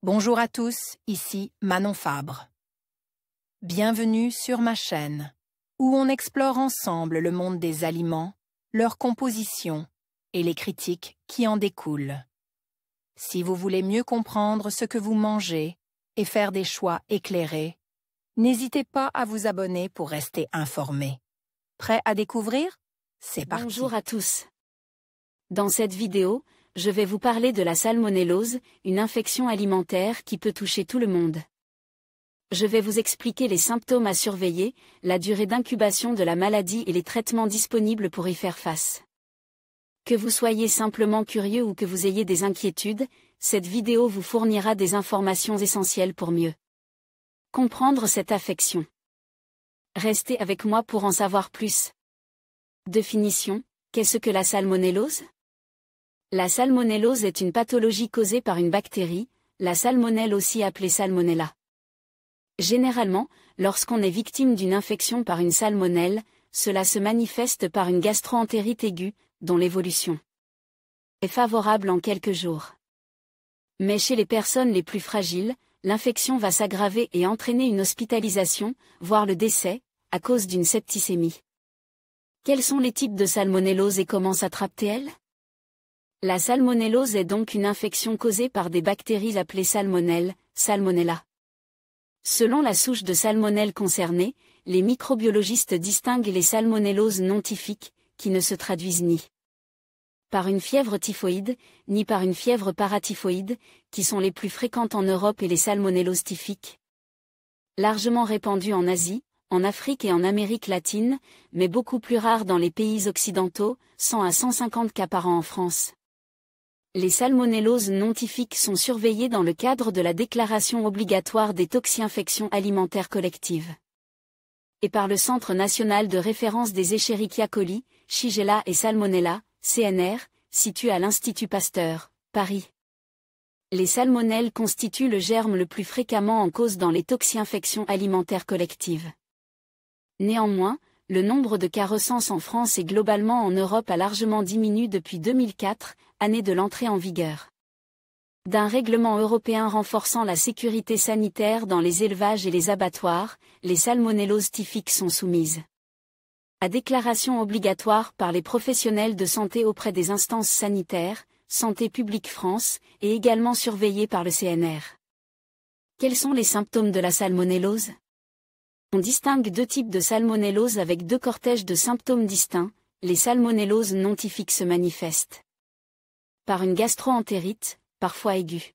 Bonjour à tous, ici Manon Fabre. Bienvenue sur ma chaîne, où on explore ensemble le monde des aliments, leur composition et les critiques qui en découlent. Si vous voulez mieux comprendre ce que vous mangez et faire des choix éclairés, n'hésitez pas à vous abonner pour rester informé. Prêt à découvrir? C'est parti. Bonjour à tous. Dans cette vidéo, je vais vous parler de la salmonellose, une infection alimentaire qui peut toucher tout le monde. Je vais vous expliquer les symptômes à surveiller, la durée d'incubation de la maladie et les traitements disponibles pour y faire face. Que vous soyez simplement curieux ou que vous ayez des inquiétudes, cette vidéo vous fournira des informations essentielles pour mieux comprendre cette affection. Restez avec moi pour en savoir plus. Définition: qu'est-ce que la salmonellose ? La salmonellose est une pathologie causée par une bactérie, la salmonelle aussi appelée salmonella. Généralement, lorsqu'on est victime d'une infection par une salmonelle, cela se manifeste par une gastro-entérite aiguë, dont l'évolution est favorable en quelques jours. Mais chez les personnes les plus fragiles, l'infection va s'aggraver et entraîner une hospitalisation, voire le décès, à cause d'une septicémie. Quels sont les types de salmonellose et comment s'attrape-t-elle ? La salmonellose est donc une infection causée par des bactéries appelées salmonelles, Salmonella. Selon la souche de salmonelle concernée, les microbiologistes distinguent les salmonelloses non typhiques, qui ne se traduisent ni par une fièvre typhoïde, ni par une fièvre paratyphoïde, qui sont les plus fréquentes en Europe, et les salmonelloses typhiques, largement répandues en Asie, en Afrique et en Amérique latine, mais beaucoup plus rares dans les pays occidentaux, 100 à 150 cas par an en France. Les salmonelloses non typhiques sont surveillées dans le cadre de la déclaration obligatoire des toxi-infections alimentaires collectives et par le Centre national de référence des Escherichia coli, Shigella et Salmonella, CNR, situé à l'Institut Pasteur, Paris. Les salmonelles constituent le germe le plus fréquemment en cause dans les toxi-infections alimentaires collectives. Néanmoins, le nombre de cas recensés en France et globalement en Europe a largement diminué depuis 2004, année de l'entrée en vigueur d'un règlement européen renforçant la sécurité sanitaire dans les élevages et les abattoirs. Les salmonelloses typhiques sont soumises à déclaration obligatoire par les professionnels de santé auprès des instances sanitaires, Santé publique France, et également surveillées par le CNR. Quels sont les symptômes de la salmonellose ? On distingue deux types de salmonellose avec deux cortèges de symptômes distincts. Les salmonelloses non typhiques se manifestent par une gastro-entérite, parfois aiguë.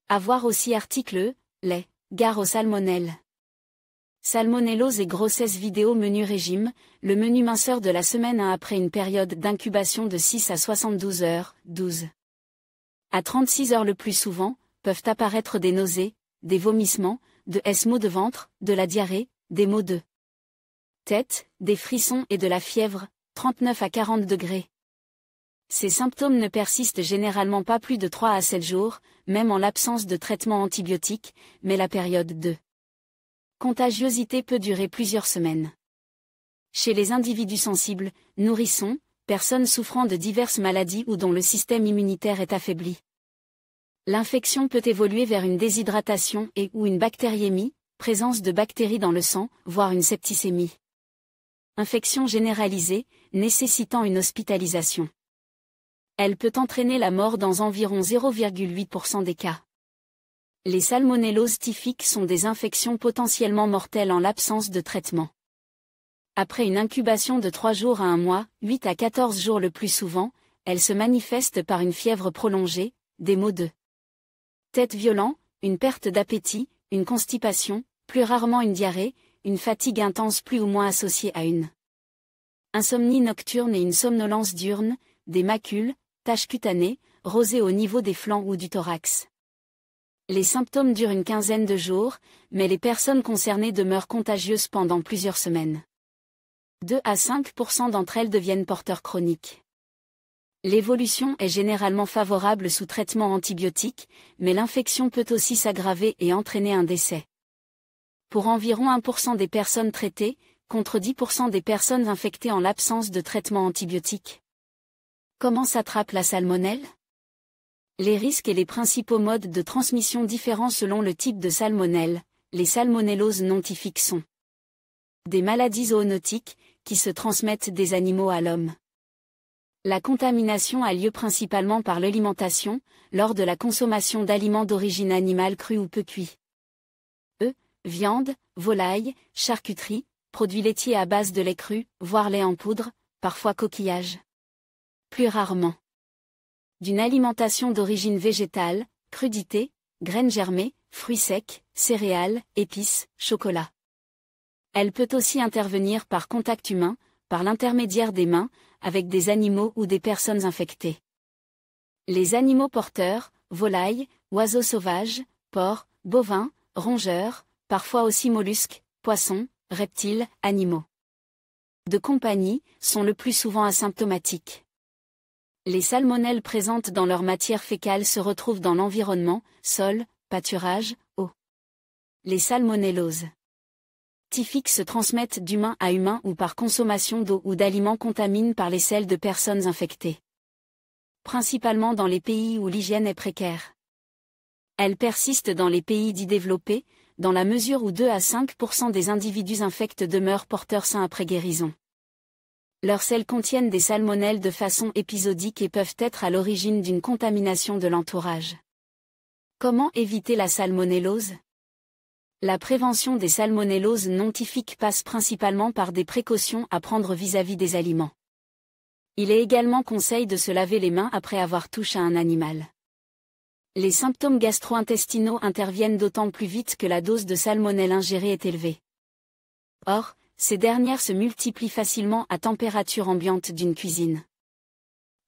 À voir aussi article les gare aux salmonelles. Salmonellose et grossesse vidéo menu régime, le menu minceur de la semaine 1 après une période d'incubation de 6 à 72 heures, 12 à 36 heures le plus souvent, peuvent apparaître des nausées, des vomissements, maux de ventre, de la diarrhée, des maux de tête, des frissons et de la fièvre, 39 à 40 degrés. Ces symptômes ne persistent généralement pas plus de 3 à 7 jours, même en l'absence de traitement antibiotique, mais la période de contagiosité peut durer plusieurs semaines. Chez les individus sensibles, nourrissons, personnes souffrant de diverses maladies ou dont le système immunitaire est affaibli, l'infection peut évoluer vers une déshydratation ou une bactériémie, présence de bactéries dans le sang, voire une septicémie. Infection généralisée, nécessitant une hospitalisation. Elle peut entraîner la mort dans environ 0,8% des cas. Les salmonelloses typhiques sont des infections potentiellement mortelles en l'absence de traitement. Après une incubation de 3 jours à 1 mois, 8 à 14 jours le plus souvent, elles se manifestent par une fièvre prolongée, des maux de tête violents, une perte d'appétit, une constipation, plus rarement une diarrhée, une fatigue intense plus ou moins associée à une insomnie nocturne et une somnolence diurne, des macules, taches cutanées, rosées au niveau des flancs ou du thorax. Les symptômes durent une quinzaine de jours, mais les personnes concernées demeurent contagieuses pendant plusieurs semaines. 2 à 5% d'entre elles deviennent porteurs chroniques. L'évolution est généralement favorable sous traitement antibiotique, mais l'infection peut aussi s'aggraver et entraîner un décès. Pour environ 1% des personnes traitées, contre 10% des personnes infectées en l'absence de traitement antibiotique. Comment s'attrape la salmonelle ? Les risques et les principaux modes de transmission différents selon le type de salmonelle. Les salmonelloses non typhiques sont des maladies zoonotiques, qui se transmettent des animaux à l'homme. La contamination a lieu principalement par l'alimentation, lors de la consommation d'aliments d'origine animale crus ou peu cuits. Viande, volaille, charcuterie, produits laitiers à base de lait cru, voire lait en poudre, parfois coquillages. Plus rarement. D'une alimentation d'origine végétale, crudités, graines germées, fruits secs, céréales, épices, chocolat. Elle peut aussi intervenir par contact humain, par l'intermédiaire des mains, avec des animaux ou des personnes infectées. Les animaux porteurs, volailles, oiseaux sauvages, porcs, bovins, rongeurs, parfois aussi mollusques, poissons, reptiles, animaux de compagnie, sont le plus souvent asymptomatiques. Les salmonelles présentes dans leur matière fécale se retrouvent dans l'environnement, sol, pâturage, eau. Les salmonelloses typhiques se transmettent d'humain à humain ou par consommation d'eau ou d'aliments contaminés par les selles de personnes infectées. Principalement dans les pays où l'hygiène est précaire. Elles persistent dans les pays dits développés, dans la mesure où 2 à 5% des individus infects demeurent porteurs sains après guérison. Leurs selles contiennent des salmonelles de façon épisodique et peuvent être à l'origine d'une contamination de l'entourage. Comment éviter la salmonellose ? La prévention des salmonelloses non typhiques passe principalement par des précautions à prendre vis-à-vis des aliments. Il est également conseil de se laver les mains après avoir touché à un animal. Les symptômes gastro-intestinaux interviennent d'autant plus vite que la dose de salmonelle ingérée est élevée. Or, ces dernières se multiplient facilement à température ambiante d'une cuisine.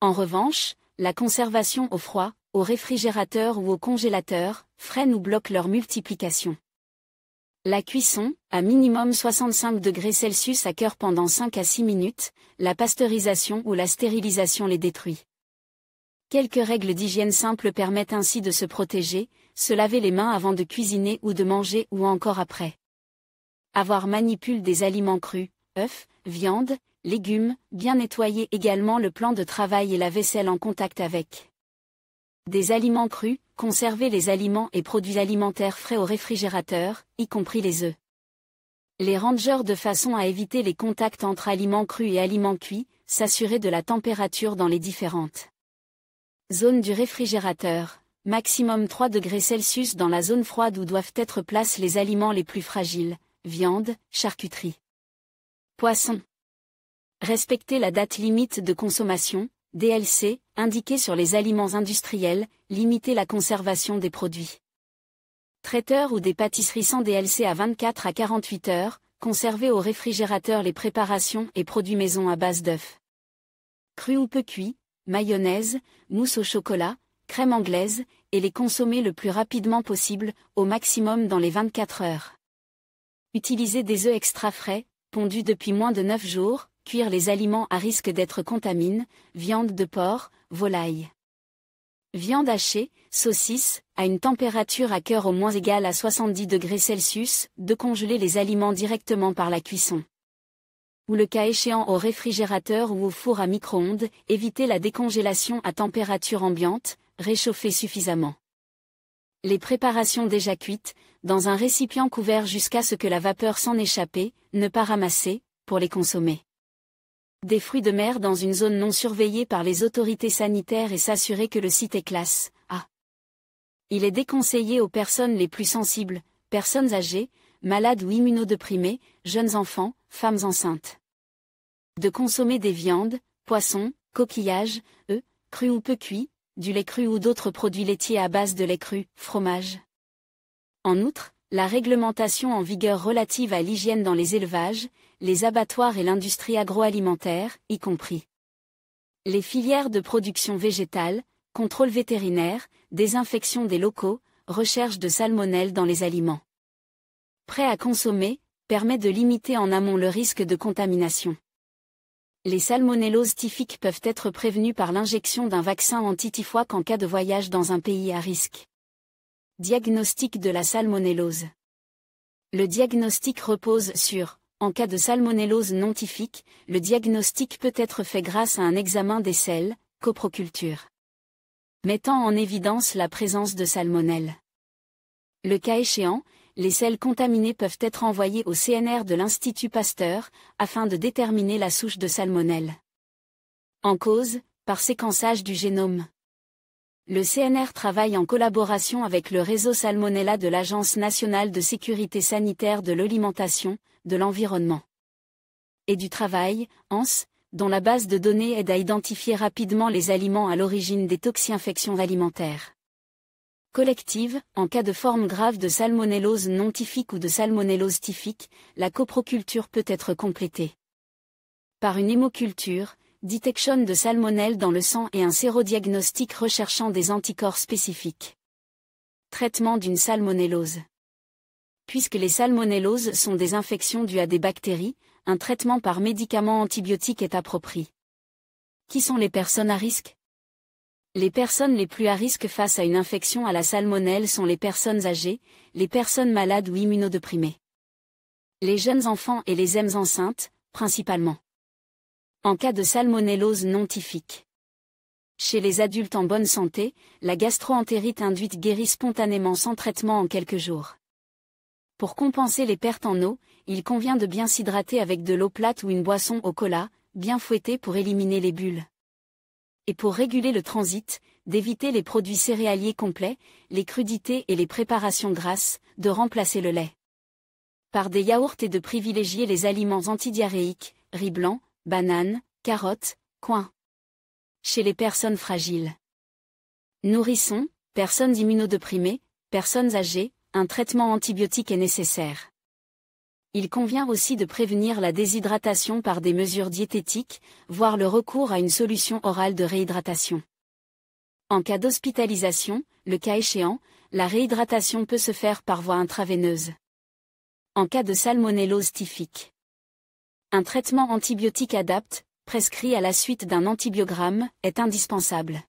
En revanche, la conservation au froid, au réfrigérateur ou au congélateur, freine ou bloque leur multiplication. La cuisson, à minimum 65 degrés Celsius à cœur pendant 5 à 6 minutes, la pasteurisation ou la stérilisation les détruit. Quelques règles d'hygiène simples permettent ainsi de se protéger, se laver les mains avant de cuisiner ou de manger ou encore après. Avoir manipule des aliments crus, œufs, viande, légumes, bien nettoyer également le plan de travail et la vaisselle en contact avec des aliments crus, conserver les aliments et produits alimentaires frais au réfrigérateur, y compris les œufs. Les rangers de façon à éviter les contacts entre aliments crus et aliments cuits, s'assurer de la température dans les différentes zones du réfrigérateur, maximum 3 degrés Celsius dans la zone froide où doivent être placés les aliments les plus fragiles, viande, charcuterie. Poisson. Respecter la date limite de consommation, DLC, indiquée sur les aliments industriels, limiter la conservation des produits traiteurs ou des pâtisseries sans DLC à 24 à 48 heures, conserver au réfrigérateur les préparations et produits maison à base d'œufs crus ou peu cuits, mayonnaise, mousse au chocolat, crème anglaise, et les consommer le plus rapidement possible, au maximum dans les 24 heures. Utiliser des œufs extra frais, pondus depuis moins de 9 jours, cuire les aliments à risque d'être contaminés, viande de porc, volaille. Viande hachée, saucisse, à une température à cœur au moins égale à 70 degrés Celsius, de congeler les aliments directement par la cuisson. Ou le cas échéant au réfrigérateur ou au four à micro-ondes, éviter la décongélation à température ambiante, réchauffer suffisamment les préparations déjà cuites, dans un récipient couvert jusqu'à ce que la vapeur s'en échappe, ne pas ramasser, pour les consommer. Des fruits de mer dans une zone non surveillée par les autorités sanitaires et s'assurer que le site est classe A. Il est déconseillé aux personnes les plus sensibles, personnes âgées, malades ou immunodéprimées, jeunes enfants, femmes enceintes, de consommer des viandes, poissons, coquillages, œufs, crus ou peu cuits, du lait cru ou d'autres produits laitiers à base de lait cru, fromage. En outre, la réglementation en vigueur relative à l'hygiène dans les élevages, les abattoirs et l'industrie agroalimentaire, y compris les filières de production végétale, contrôle vétérinaire, désinfection des locaux, recherche de salmonelle dans les aliments prêts à consommer, permet de limiter en amont le risque de contamination. Les salmonelloses typhiques peuvent être prévenues par l'injection d'un vaccin anti-typhoïde en cas de voyage dans un pays à risque. Diagnostic de la salmonellose. Le diagnostic repose sur, en cas de salmonellose non typhique, le diagnostic peut être fait grâce à un examen des selles, coproculture. mettant en évidence la présence de salmonelle. Le cas échéant, les selles contaminées peuvent être envoyées au CNR de l'Institut Pasteur, afin de déterminer la souche de salmonelle. En cause, par séquençage du génome. Le CNR travaille en collaboration avec le réseau Salmonella de l'Agence nationale de sécurité sanitaire de l'alimentation, de l'environnement et du travail, ANS, dont la base de données aide à identifier rapidement les aliments à l'origine des toxi-infections alimentaires collectives. En cas de forme grave de salmonellose non typhique ou de salmonellose typhique, la coproculture peut être complétée par une hémoculture, détection de salmonelle dans le sang et un sérodiagnostic recherchant des anticorps spécifiques. Traitement d'une salmonellose. Puisque les salmonelloses sont des infections dues à des bactéries, un traitement par médicament antibiotique est approprié. Qui sont les personnes à risque? Les personnes les plus à risque face à une infection à la salmonelle sont les personnes âgées, les personnes malades ou immunodéprimées. Les jeunes enfants et les femmes enceintes, principalement. En cas de salmonellose non typhique. Chez les adultes en bonne santé, la gastro-entérite induite guérit spontanément sans traitement en quelques jours. Pour compenser les pertes en eau, il convient de bien s'hydrater avec de l'eau plate ou une boisson au cola, bien fouettée pour éliminer les bulles. Et pour réguler le transit, d'éviter les produits céréaliers complets, les crudités et les préparations grasses, de remplacer le lait par des yaourts et de privilégier les aliments antidiarrhéiques, riz blanc, bananes, carottes, coings. Chez les personnes fragiles. Nourrissons, personnes immunodéprimées, personnes âgées, un traitement antibiotique est nécessaire. Il convient aussi de prévenir la déshydratation par des mesures diététiques, voire le recours à une solution orale de réhydratation. En cas d'hospitalisation, le cas échéant, la réhydratation peut se faire par voie intraveineuse. En cas de salmonellose typhique. Un traitement antibiotique adapté, prescrit à la suite d'un antibiogramme, est indispensable.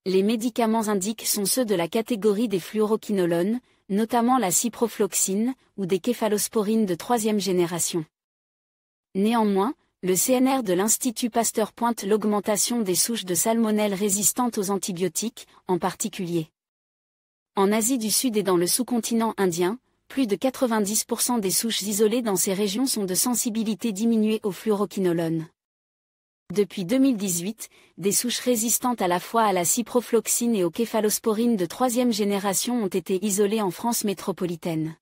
Les médicaments indiqués sont ceux de la catégorie des fluoroquinolones, notamment la ciprofloxacine, ou des céphalosporines de 3e génération. Néanmoins, le CNR de l'Institut Pasteur pointe l'augmentation des souches de salmonelle résistantes aux antibiotiques, en particulier en Asie du Sud et dans le sous-continent indien. Plus de 90% des souches isolées dans ces régions sont de sensibilité diminuée aux fluoroquinolones. Depuis 2018, des souches résistantes à la fois à la ciprofloxacine et aux céphalosporines de 3e génération ont été isolées en France métropolitaine.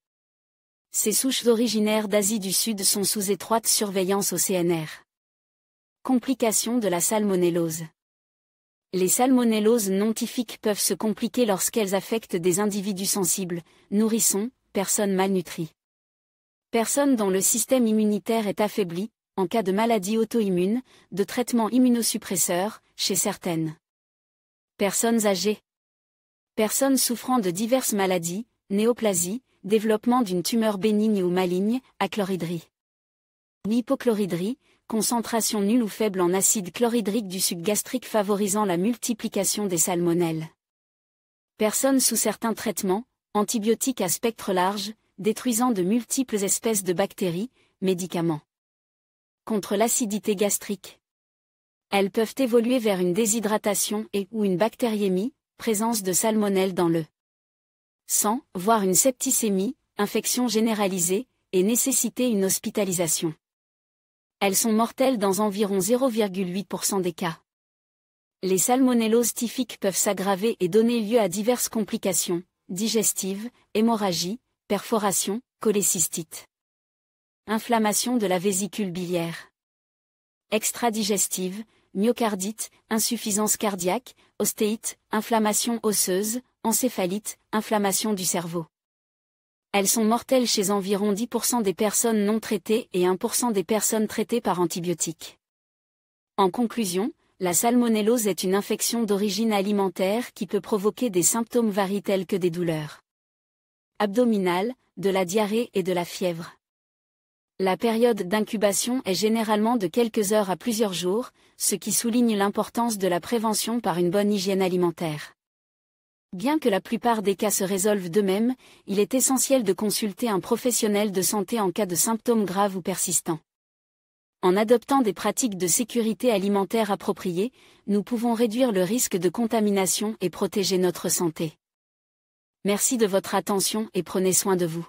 Ces souches originaires d'Asie du Sud sont sous étroite surveillance au CNR. Complications de la salmonellose. Les salmonelloses non typhiques peuvent se compliquer lorsqu'elles affectent des individus sensibles, nourrissons, personnes malnutries. Personnes dont le système immunitaire est affaibli, en cas de maladie auto-immune, de traitement immunosuppresseur, chez certaines. Personnes âgées. Personnes souffrant de diverses maladies, néoplasie, développement d'une tumeur bénigne ou maligne, achlorhydrie. Ou hypochloridrie, concentration nulle ou faible en acide chlorhydrique du suc gastrique favorisant la multiplication des salmonelles. Personnes sous certains traitements, antibiotiques à spectre large, détruisant de multiples espèces de bactéries, médicaments contre l'acidité gastrique. Elles peuvent évoluer vers une déshydratation ou une bactériémie, présence de salmonelle dans le sang, voire une septicémie, infection généralisée, et nécessiter une hospitalisation. Elles sont mortelles dans environ 0,8% des cas. Les salmonelloses typhiques peuvent s'aggraver et donner lieu à diverses complications, digestives, hémorragie, perforation, cholécystite. Inflammation de la vésicule biliaire. Extradigestive, myocardite, insuffisance cardiaque, ostéite, inflammation osseuse, encéphalite, inflammation du cerveau. Elles sont mortelles chez environ 10% des personnes non traitées et 1% des personnes traitées par antibiotiques. En conclusion, la salmonellose est une infection d'origine alimentaire qui peut provoquer des symptômes variés tels que des douleurs abdominales, de la diarrhée et de la fièvre. La période d'incubation est généralement de quelques heures à plusieurs jours, ce qui souligne l'importance de la prévention par une bonne hygiène alimentaire. Bien que la plupart des cas se résolvent d'eux-mêmes, il est essentiel de consulter un professionnel de santé en cas de symptômes graves ou persistants. En adoptant des pratiques de sécurité alimentaire appropriées, nous pouvons réduire le risque de contamination et protéger notre santé. Merci de votre attention et prenez soin de vous.